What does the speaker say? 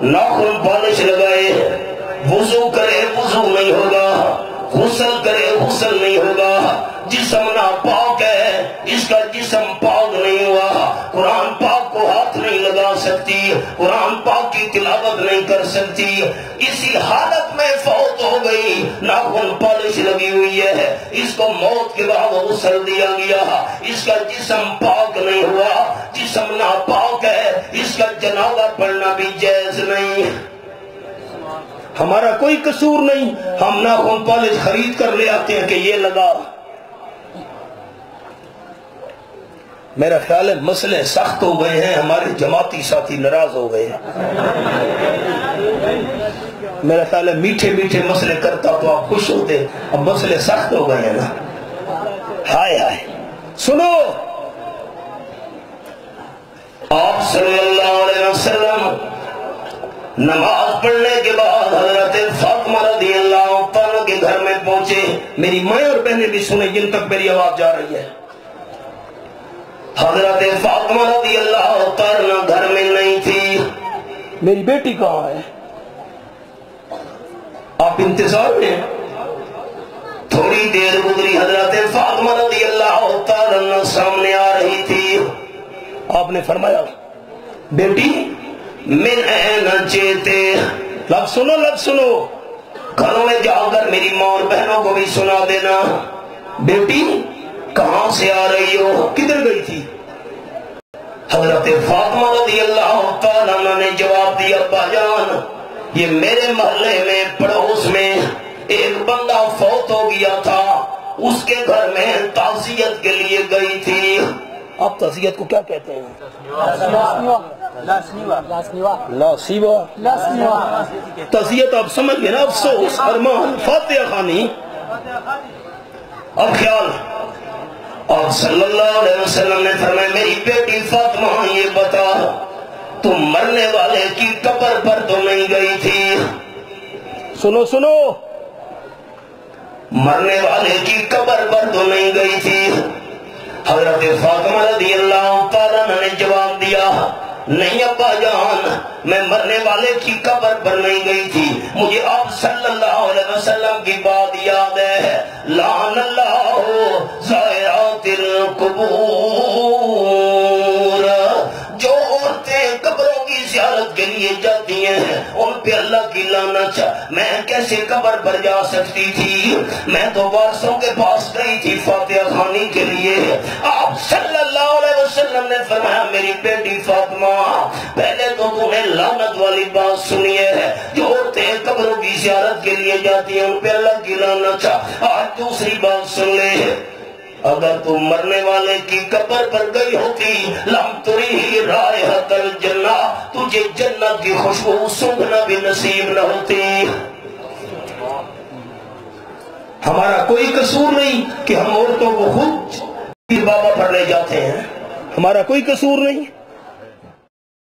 ناخن پالش لگائے، وضو کرے وضو نہیں ہوگا، غسل کرے غسل نہیں ہوگا، جسم ناپاک ہے، اس کا جسم پاک نہیں ہوا، قرآن پاک کو ہاتھ نہیں لگا سکتی، قرآن پاک کی تلاوت نہیں کر سکتی، اسی حالت میں فوت ہو گئی، ناخن پالش لگی ہوئی ہے، اس کو موت کے بعد غسل دیا گیا، اس کا جسم پاک نہیں ہوا، جسم ناپاک ہے، اس کا جنازہ پڑھنا بھی جائز نہیں۔ ہمارا کوئی قصور نہیں، ہم ناخن پالش خرید کر لے آتے ہیں کہ یہ لگا۔ میرا خیال ہے مسئلے سخت ہو گئے ہیں، ہمارے جماعتی ساتھی ناراض ہو گئے ہیں۔ میرا خیال ہے میٹھے میٹھے مسئلے کرتا تو آپ خوش ہوتے، اب مسئلے سخت ہو گئے ہیں نا۔ ہائے ہائے، سنو، آپ صلی اللہ علیہ وسلم نماز پڑھنے کے بعد حضرت فاطمہ رضی اللہ عنہ کے گھر میں پہنچے۔ میری مائیں اور بہنیں بھی سنیں جن تک میری آواز جا رہی ہے۔ حضرت فاطمہ رضی اللہ عنہ گھر میں نہیں تھی۔ میری بیٹی کہاں ہے؟ آپ انتظار میں؟ تھوڑی دیر گزری، حضرت فاطمہ رضی اللہ عنہ سامنے آ رہی تھی۔ آپ نے فرمایا، بیٹی من این جیتے، لفظ سنو لفظ سنو، گھروں میں جا کر میری ماں اور بہنوں کو بھی سنا دینا، بیٹی کہاں سے آ رہی ہو، کدھر گئی تھی؟ حضرت فاطمہ رضی اللہ عنہ نے جواب دیا، ابا جان یہ میرے محلے میں پڑوس میں ایک بندہ فوت ہو گیا تھا، اس کے گھر میں تعزیت کے لیے گئی تھی۔ آپ تعزیت کو کیا کہتے ہیں؟ لاسیوا۔ تعزیت آپ سمجھ گئے نا، افسوس، ارمان، فاتحہ خوانی۔ اب خیال، اور صلی اللہ علیہ وسلم نے فرمایا، میری بیٹی فاطمہ یہ بتا، تم مرنے والے کی قبر پر تو نہیں گئی تھی؟ سنو سنو، مرنے والے کی قبر پر تو نہیں گئی تھی؟ حضرت فاطمہ رضی اللہ عنہ نے جواب دیا، نہیں ابا جان میں مرنے والے کی قبر پر نہیں گئی تھی، مجھے آپ صلی اللہ علیہ وسلم کی بات یاد ہے، لعن اللہ زائرات القبور، جو عورتیں قبروں کی زیارت کے لیے جاتی ہیں ان پہ اللہ کی لعنت۔ میں کیسے قبر پر جا سکتی تھی؟ میں تو وارثوں کے پاس گئی تھی فاتحہ خوانی کے لیے۔ آپ صلی اللہ علیہ وسلم نے فرمایا، میری بیٹی فاطمہ پہلے تو تم نے لعنت والی بات سنی ہے، جو عورتیں قبروں کی زیارت کے لیے جاتی ہیں ان پہ اللہ کی لعنت۔ آج دوسری بات سن لے، اگر تم مرنے والے کی قبر پر گئی ہوتی، لم تری رائحۃ الجنہ، تجھے جنت کی خوشبو سونگھنا بھی نصیب نہ ہوتی۔ ہمارا کوئی قصور نہیں کہ ہم عورتوں کو خود بابا پڑھ لے جاتے ہیں، ہمارا کوئی قصور نہیں۔